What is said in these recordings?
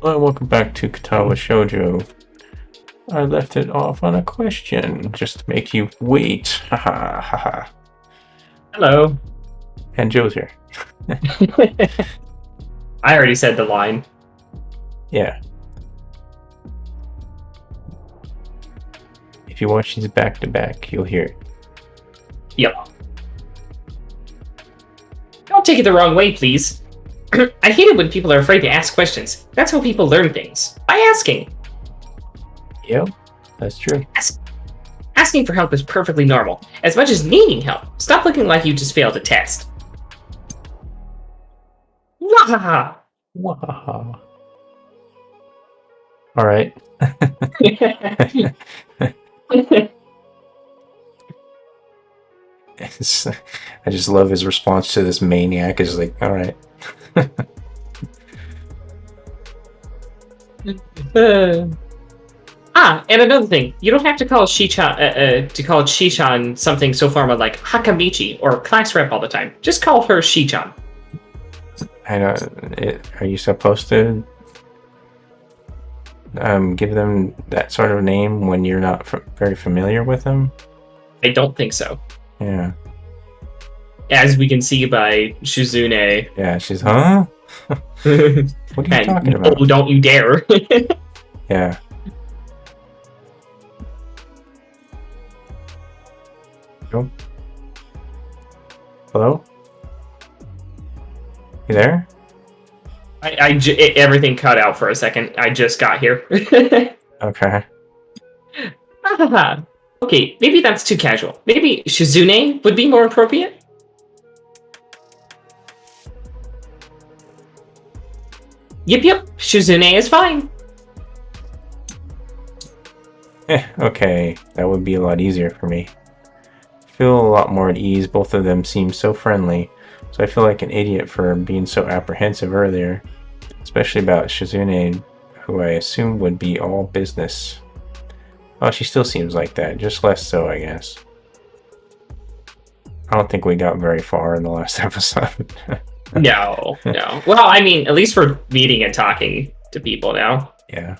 Hello and welcome back to Katawa Shoujo. I left it off on a question just to make you wait. Haha, haha. Hello. And Joe's here. I already said the line. Yeah. If you watch these back to back, you'll hear it. Yep. Don't take it the wrong way, please. I hate it when people are afraid to ask questions. That's how people learn things. By asking. Yep, that's true. Asking for help is perfectly normal. As much as needing help. Stop looking like you just failed a test. Wahaha! Wahaha. Alright. I just love his response to this maniac. Is like, alright. And another thing, you don't have to call Shichan something so formal like Hakamichi or class rep all the time. Just call her Shichan. I know. Are you supposed to give them that sort of name when you're not very familiar with them? I don't think so. Yeah. As we can see by Shizune. Yeah, she's, huh? What are you talking about? Oh, don't you dare. Yeah. Nope. Hello? You there? Everything cut out for a second. I just got here. Okay. Okay, maybe that's too casual. Maybe Shizune would be more appropriate? Yep, Shizune is fine. Okay. That would be a lot easier for me. I feel a lot more at ease. Both of them seem so friendly. So I feel like an idiot for being so apprehensive earlier. Especially about Shizune, who I assumed would be all business. Well, she still seems like that, just less so, I guess. I don't think we got very far in the last episode. No. Well, I mean, at least we're meeting and talking to people now. Yeah.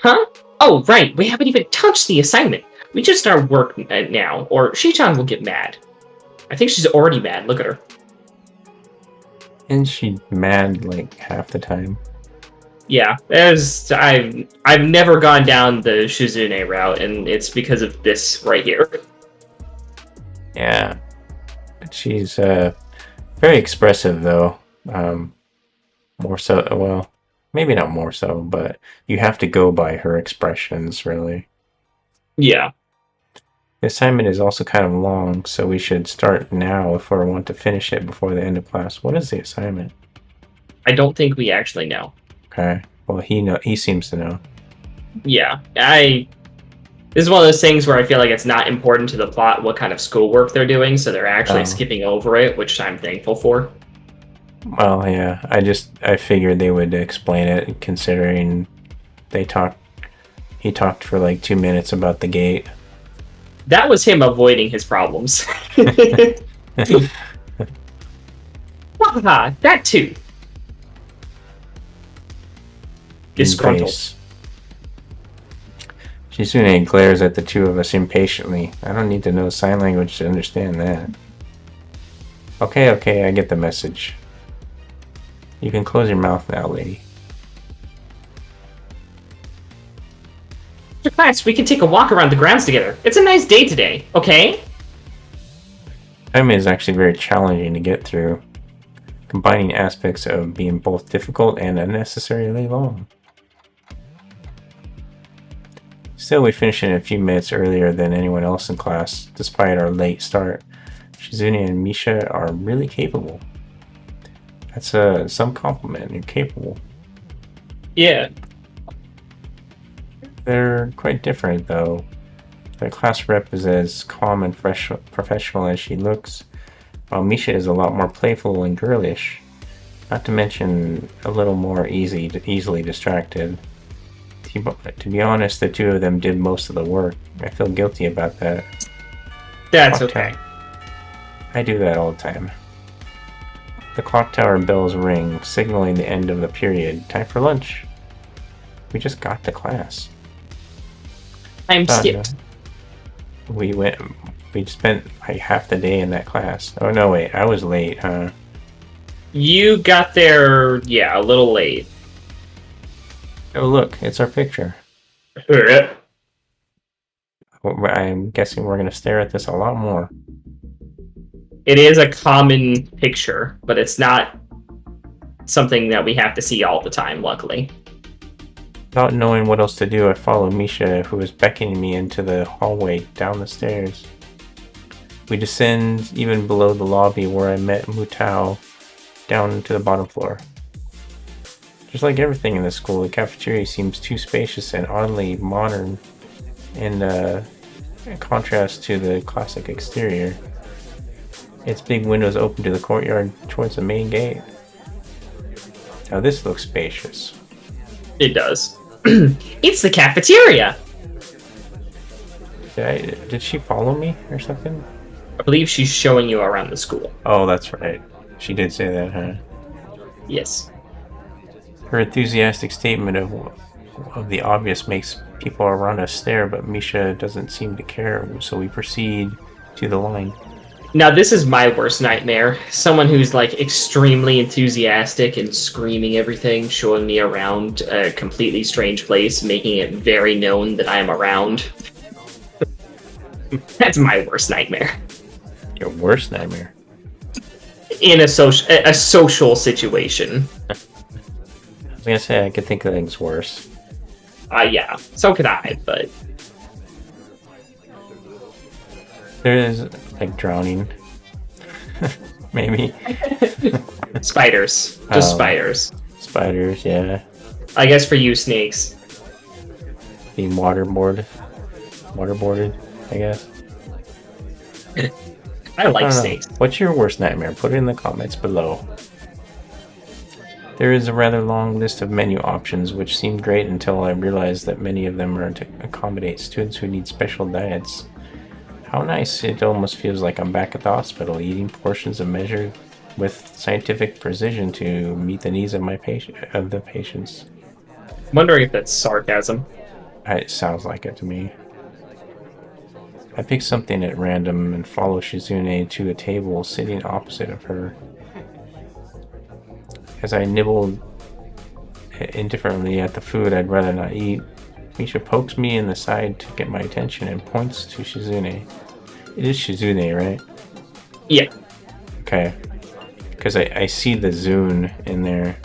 Huh? Oh, right, we haven't even touched the assignment. We just start work now, or Shichan will get mad. I think she's already mad, look at her. Isn't she mad like half the time? Yeah, I've never gone down the Shizune route, and it's because of this right here. Yeah. She's very expressive though. More so, well, maybe not more so, but you have to go by her expressions, really. Yeah. The assignment is also kind of long, so we should start now if we want to finish it before the end of class. What is the assignment? I don't think we actually know. Okay. Well, he seems to know. Yeah, this is one of those things where I feel like it's not important to the plot what kind of schoolwork they're doing, so they're actually skipping over it, which I'm thankful for. Well, yeah, I figured they would explain it, considering he talked for like 2 minutes about the gate. That was him avoiding his problems. Haha, that too. Disgruntled. Shizune glares at the two of us impatiently. I don't need to know sign language to understand that. Okay, I get the message. You can close your mouth now, lady. After class, we can take a walk around the grounds together. It's a nice day today, okay? Time is actually very challenging to get through, combining aspects of being both difficult and unnecessarily long. Still, we finished in a few minutes earlier than anyone else in class, despite our late start. Shizune and Misha are really capable. That's some compliment. You're capable. Yeah. They're quite different, though. Their class rep is as calm and professional as she looks, while Misha is a lot more playful and girlish. Not to mention a little more easily distracted. To be honest, the two of them did most of the work. I feel guilty about that. That's okay. I do that all the time. The clock tower bells ring, signaling the end of the period. Time for lunch. We just got to class. I'm skipped. We spent like half the day in that class. Oh no, wait, I was late, huh? You got there, yeah, a little late. Oh look, it's our picture. I'm guessing we're gonna stare at this a lot more. It is a common picture, but it's not something that we have to see all the time, luckily. Without knowing what else to do, I follow Misha, who is beckoning me into the hallway down the stairs. We descend even below the lobby where I met Mutao, down to the bottom floor. Just like everything in this school, the cafeteria seems too spacious and oddly modern in contrast to the classic exterior. Its big windows open to the courtyard towards the main gate. Now this looks spacious. It does. It's the cafeteria! Did she follow me or something? I believe she's showing you around the school. Oh, that's right. She did say that, huh? Yes. Her enthusiastic statement of the obvious makes people around us stare, but Misha doesn't seem to care, so we proceed to the line. Now, this is my worst nightmare. Someone who's, like, extremely enthusiastic and screaming everything, showing me around a completely strange place, making it very known that I am around. That's my worst nightmare. Your worst nightmare? In a social situation. I was gonna say, I could think of things worse. Yeah, so could I, but... There is, like, drowning. Maybe. Spiders. Just spiders. Spiders, yeah. I guess for you, snakes. Being waterboarded, I guess. I like snakes. What's your worst nightmare? Put it in the comments below. There is a rather long list of menu options, which seemed great until I realized that many of them are to accommodate students who need special diets. How nice, it almost feels like I'm back at the hospital, eating portions of measured with scientific precision to meet the needs of the patients. I'm wondering if that's sarcasm. It sounds like it to me. I pick something at random and follow Shizune to a table sitting opposite of her. As I nibble indifferently at the food I'd rather not eat, Misha pokes me in the side to get my attention and points to Shizune. It is Shizune, right? Yeah. Okay. Because I see the Zune in there,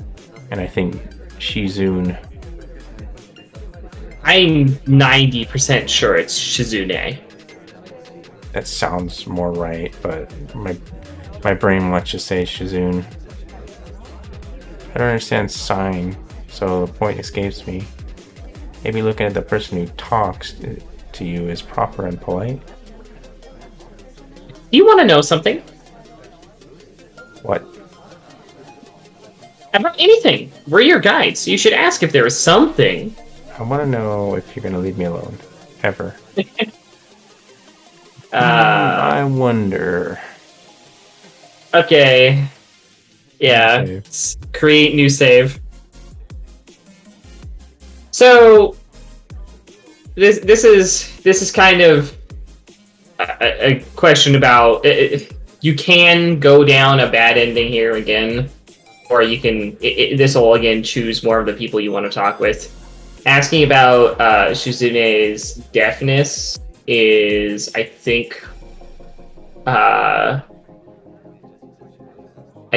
and I think Shizune. I'm 90% sure it's Shizune. That sounds more right, but my brain wants to say Shizune. I don't understand sign, so the point escapes me. Maybe looking at the person who talks to you is proper and polite? Do you want to know something? What? About anything. We're your guides. You should ask if there is something. I want to know if you're going to leave me alone. Ever. I wonder. Okay. Yeah. Let's create new save. So this is kind of a question about you can go down a bad ending here again, or you can this will again choose more of the people you want to talk with. Asking about Shizune's deafness is, I think, I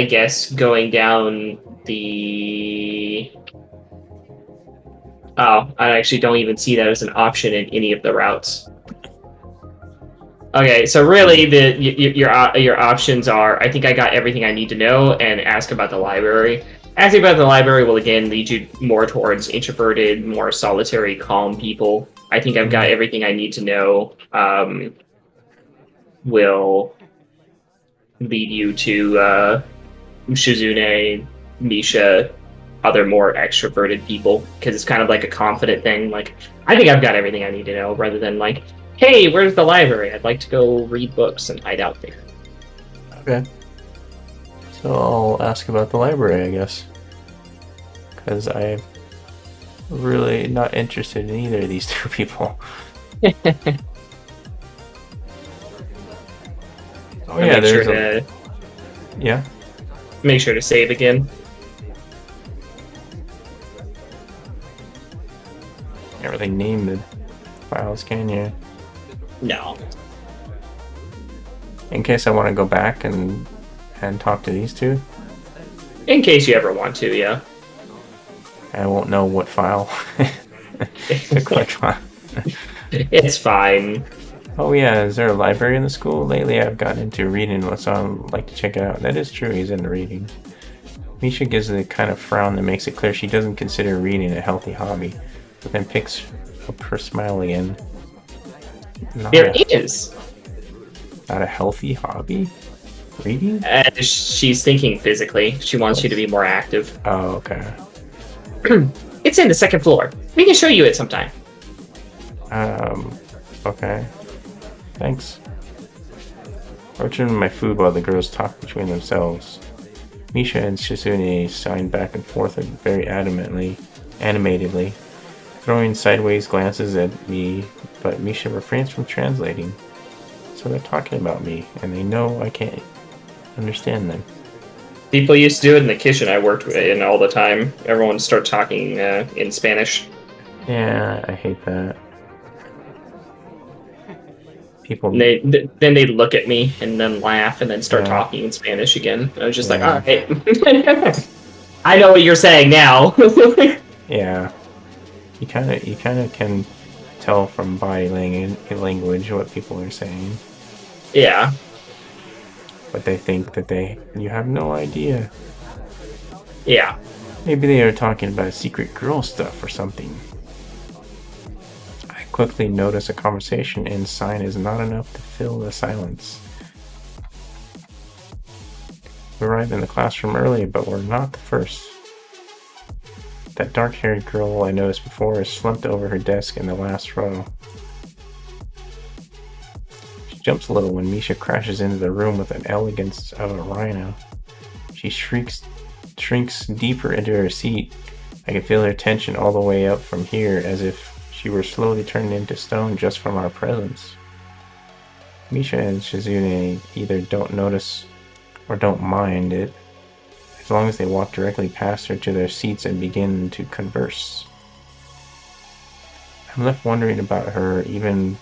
guess going down the... Oh, I actually don't even see that as an option in any of the routes. Okay, so really, your options are, I think I got everything I need to know, and ask about the library. Asking about the library will again lead you more towards introverted, more solitary, calm people. I think I've got everything I need to know. Will lead you to Shizune, Misha, other more extroverted people, because it's kind of like a confident thing. Like, I think I've got everything I need to know, rather than like, hey, where's the library? I'd like to go read books and hide out there. Okay. So I'll ask about the library, I guess. Because I'm really not interested in either of these two people. Oh yeah, Make sure there's a... to Yeah? save again. Can't really name the files, can you? No. In case I want to go back and talk to these two, In case you ever want to, yeah. I won't know what file to click on. It's fine. Oh yeah, is there a library in the school? Lately I've gotten into reading, so I'd like to check it out. That is true, he's into reading. Misha gives the kind of frown that makes it clear she doesn't consider reading a healthy hobby, but then picks up her smile again. There is. Not a healthy hobby? Reading? She's thinking physically. She wants you to be more active. Oh, okay. It's in the second floor. We can show you it sometime. Okay. Thanks. I return my food while the girls talk between themselves. Misha and Shizune sign back and forth very animatedly, throwing sideways glances at me, but Misha refrains from translating. So they're talking about me, and they know I can't understand them. People used to do it in the kitchen I worked in all the time. Everyone would start talking in Spanish. Yeah, I hate that. People. Then they look at me and then laugh and then start talking in Spanish again. I was just like, all right. I know what you're saying now. Yeah. You kind of can tell from body language what people are saying. Yeah. But they think that you have no idea. Yeah. Maybe they are talking about secret girl stuff or something. I quickly notice a conversation and sign is not enough to fill the silence. We arrived in the classroom early, but we're not the first. That dark-haired girl I noticed before is slumped over her desk in the last row. She jumps a little when Misha crashes into the room with an elegance of a rhino. She shrinks deeper into her seat. I can feel her tension all the way up from here, as if she were slowly turning into stone just from our presence. Misha and Shizune either don't notice or don't mind it, as long as they walk directly past her to their seats and begin to converse. I'm left wondering about her even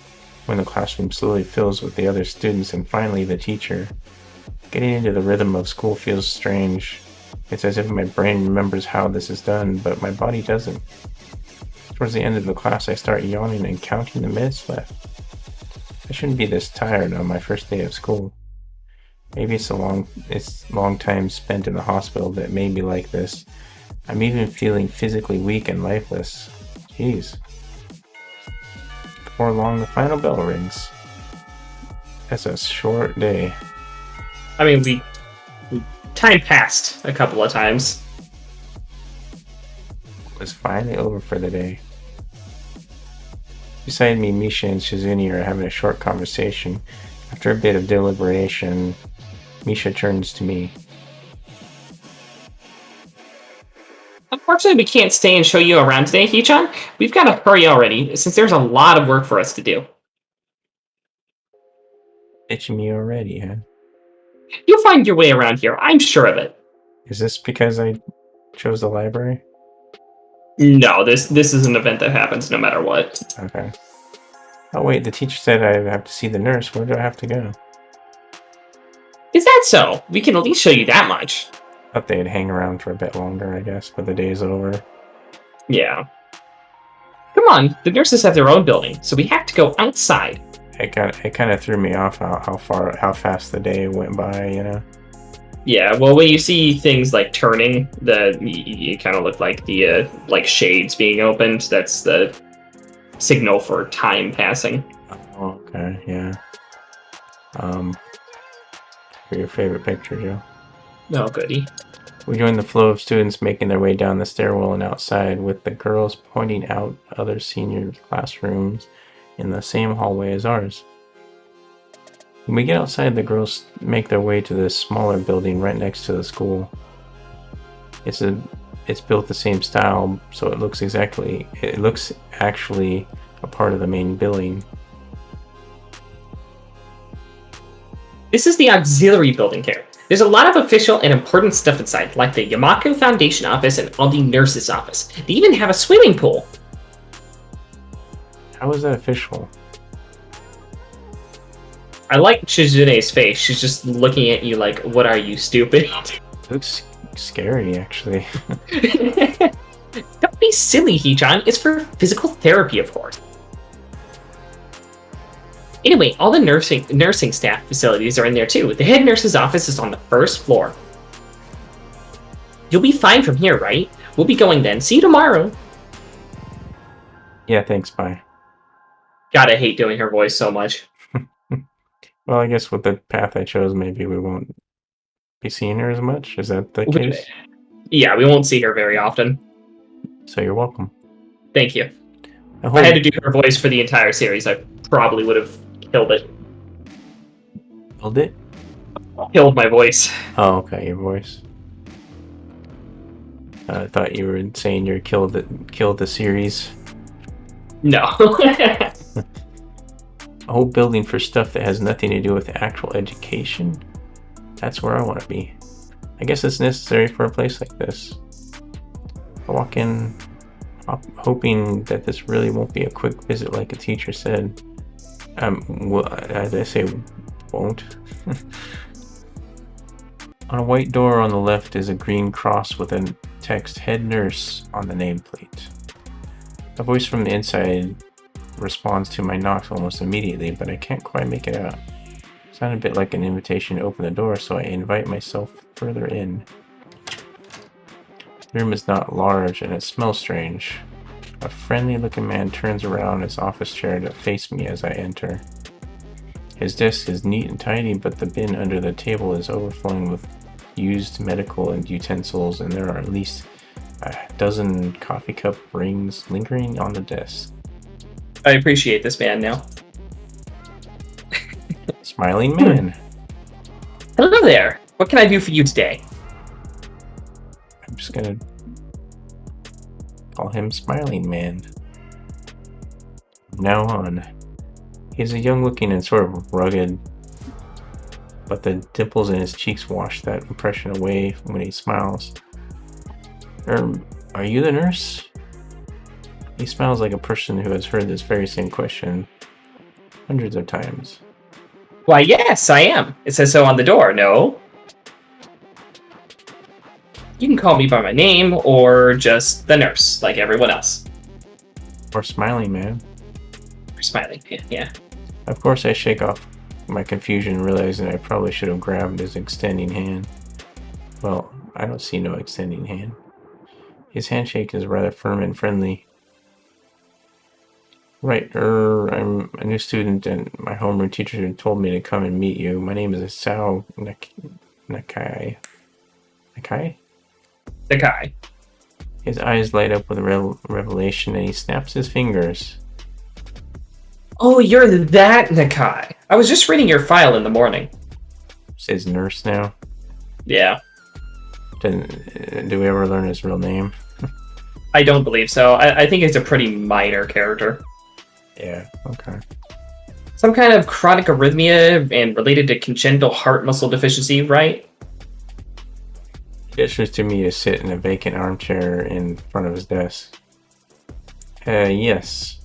when the classroom slowly fills with the other students and finally the teacher. Getting into the rhythm of school feels strange. It's as if my brain remembers how this is done, but my body doesn't. Towards the end of the class, I start yawning and counting the minutes left. I shouldn't be this tired on my first day of school. Maybe it's long time spent in the hospital that made me like this. I'm even feeling physically weak and lifeless. Jeez. Before long, the final bell rings. That's a short day. I mean, time passed a couple of times. It was finally over for the day. Beside me, Misha and Shizune are having a short conversation. After a bit of deliberation, Misha turns to me. Unfortunately, we can't stay and show you around today, Hee-chan. We've got to hurry already, since there's a lot of work for us to do. Itching me already, huh? You'll find your way around here, I'm sure of it. Is this because I chose the library? No, this is an event that happens no matter what. Okay. Oh wait, the teacher said I have to see the nurse. Where do I have to go? Is that so? We can at least show you that much. Thought they'd hang around for a bit longer, I guess, but the day's over. Yeah. Come on, the nurses have their own building, so we have to go outside. It kind of threw me off how fast the day went by, you know. Yeah, well, when you see things like turning, you kind of look like the like shades being opened. That's the signal for time passing. Oh, okay, yeah. For your favorite picture, Joe. Oh, goody. We join the flow of students making their way down the stairwell and outside, with the girls pointing out other senior classrooms in the same hallway as ours. When we get outside, the girls make their way to this smaller building right next to the school. It's built the same style, so it looks actually a part of the main building. This is the auxiliary building here. There's a lot of official and important stuff inside, like the Yamako Foundation office and all the nurses' office. They even have a swimming pool. How is that official? I like Shizune's face. She's just looking at you like, what are you, stupid? It looks scary, actually. Don't be silly, Hee-chan. It's for physical therapy, of course. Anyway, all the nursing staff facilities are in there too. The head nurse's office is on the first floor. You'll be fine from here, right? We'll be going then. See you tomorrow. Yeah, thanks, bye. God, I hate doing her voice so much. Well, I guess with the path I chose, maybe we won't be seeing her as much. Is that the case? Yeah, we won't see her very often. So you're welcome. Thank you. If I had to do her voice for the entire series, I probably would have killed it. Killed it? Killed my voice. Oh, okay, your voice. I thought you were saying you killed the series. No. A whole building for stuff that has nothing to do with actual education? That's where I want to be. I guess it's necessary for a place like this. I walk in hoping that this really won't be a quick visit like a teacher said. Well, as I say, won't. On a white door on the left is a green cross with a text "Head Nurse" on the nameplate. A voice from the inside responds to my knocks almost immediately, but I can't quite make it out. It sounded a bit like an invitation to open the door, so I invite myself further in. The room is not large and it smells strange. A friendly-looking man turns around his office chair to face me as I enter. His desk is neat and tidy, but the bin under the table is overflowing with used medical and utensils, and there are at least a dozen coffee cup rings lingering on the desk. I appreciate this man now. Smiling man. Hello there. What can I do for you today? I'm just gonna call him Smiling Man. From now on. He's a young-looking and sort of rugged, but the dimples in his cheeks wash that impression away when he smiles. Are you the nurse? He smiles like a person who has heard this very same question hundreds of times. Why, yes, I am. It says so on the door, no? You can call me by my name, or just the nurse, like everyone else. Or Smiling Man. Or Smiling, yeah. Of course, I shake off my confusion, realizing I probably should have grabbed his extending hand. Well, I don't see no extending hand. His handshake is rather firm and friendly. Right, I'm a new student, and my homeroom teacher told me to come and meet you. My name is Sao Nakai. Nakai? Nakai. His eyes light up with revelation, and he snaps his fingers. Oh, you're that Nakai. I was just reading your file in the morning. Says nurse now. Yeah. Do we ever learn his real name? I don't believe so. I think it's a pretty minor character. Yeah, okay. Some kind of chronic arrhythmia and related to congenital heart muscle deficiency, right? He gestures to me to sit in a vacant armchair in front of his desk. Yes.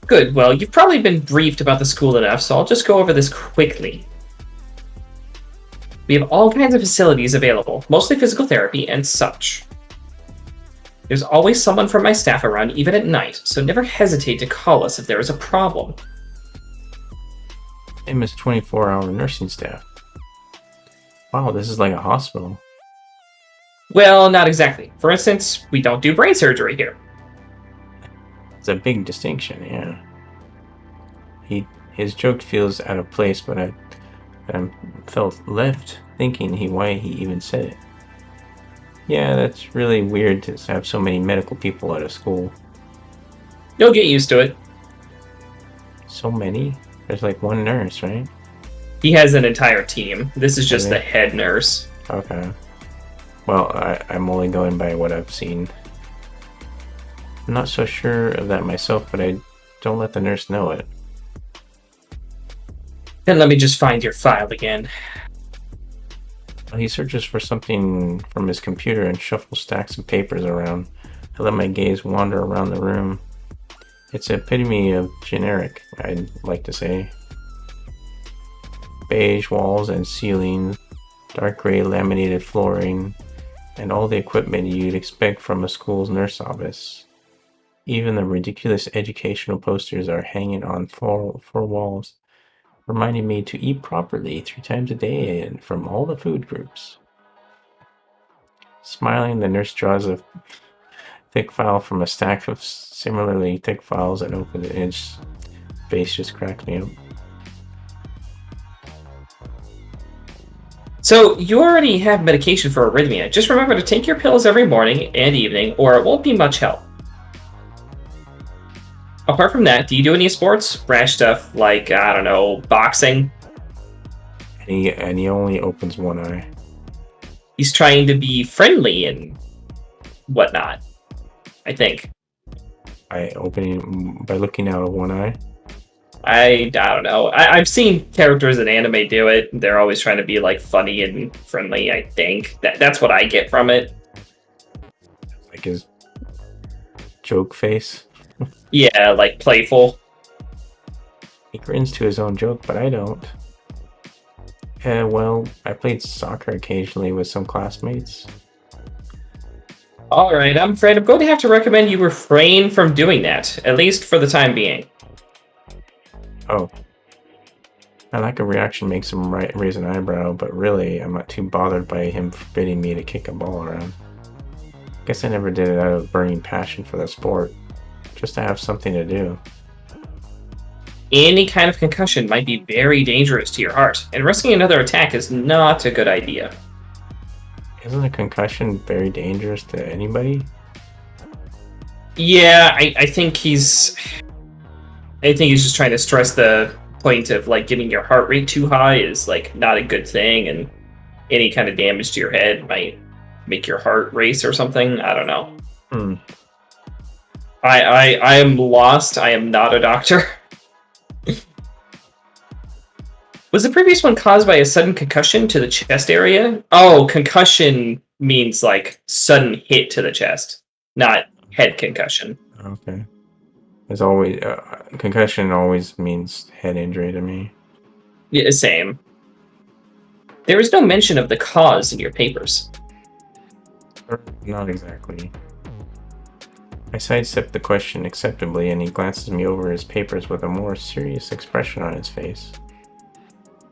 Good, well, you've probably been briefed about the school enough, so I'll just go over this quickly. We have all kinds of facilities available, mostly physical therapy and such. There's always someone from my staff around, even at night, so never hesitate to call us if there is a problem. Same as 24-hour nursing staff. Wow, this is like a hospital. Well, not exactly. For instance, we don't do brain surgery here. It's a big distinction, yeah. His joke feels out of place, but I felt left thinking why he even said it. Yeah, that's really weird to have so many medical people at a school. You'll get used to it. So many? There's like one nurse, right? He has an entire team. This is just Really? the head nurse. Okay. Well, I'm only going by what I've seen. I'm not so sure of that myself, but I don't let the nurse know it. Then let me just find your file again. He searches for something from his computer and shuffles stacks of papers around. I let my gaze wander around the room. It's an epitome of generic, I'd like to say. Beige walls and ceilings, dark gray laminated flooring, and all the equipment you'd expect from a school's nurse office. Even the ridiculous educational posters are hanging on four walls, reminding me to eat properly 3 times a day and from all the food groups. Smiling, the nurse draws a thick file from a stack of similarly thick files and opens it. His face just cracks me up. So, you already have medication for arrhythmia. Just remember to take your pills every morning and evening, or it won't be much help. Apart from that, do you do any sports? Rash stuff like, I don't know, boxing? And he only opens one eye. He's trying to be friendly and whatnot, I think. By looking out of one eye. I don't know. I've seen characters in anime do it. They're always trying to be like funny and friendly, I think. That's what I get from it. Like his joke face. Yeah, like playful. He grins to his own joke, but I don't. Well, I played soccer occasionally with some classmates. Alright, I'm afraid I'm going to have to recommend you refrain from doing that, at least for the time being. Oh. My lack of reaction makes him raise an eyebrow, but really, I'm not too bothered by him forbidding me to kick a ball around. Guess I never did it out of burning passion for the sport, just to have something to do. Any kind of concussion might be very dangerous to your heart, and risking another attack is not a good idea. Isn't a concussion very dangerous to anybody? Yeah, I think he's just trying to stress the point of like getting your heart rate too high is like not a good thing, and any kind of damage to your head might make your heart race or something. I don't know. I am lost. I am not a doctor. Was the previous one caused by a sudden concussion to the chest area? Oh, concussion means like sudden hit to the chest, not head concussion. Okay. There's always concussion always means head injury to me. Yeah, same. There is no mention of the cause in your papers. Not exactly. I sidestep the question acceptably, and he glances me over his papers with a more serious expression on his face.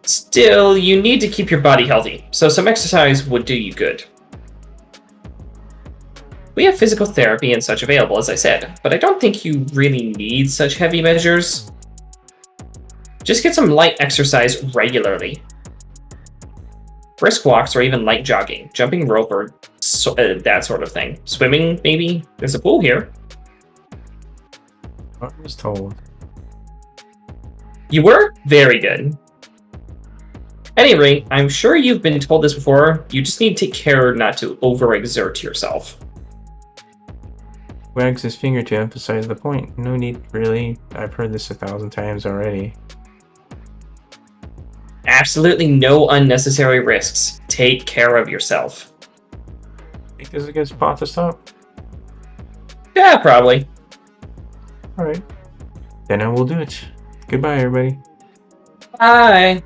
Still, you need to keep your body healthy, so some exercise would do you good. We have physical therapy and such available, as I said, but I don't think you really need such heavy measures. Just get some light exercise regularly. Brisk walks or even light jogging, jumping rope or that sort of thing. Swimming, maybe? There's a pool here. I was told. You were? Very good. At any rate, I'm sure you've been told this before, you just need to take care not to overexert yourself. Wags his finger to emphasize the point. No need, really. I've heard this 1,000 times already. Absolutely no unnecessary risks. Take care of yourself. Think this is a good spot to stop? Yeah, probably. Alright. Then I will do it. Goodbye, everybody. Bye.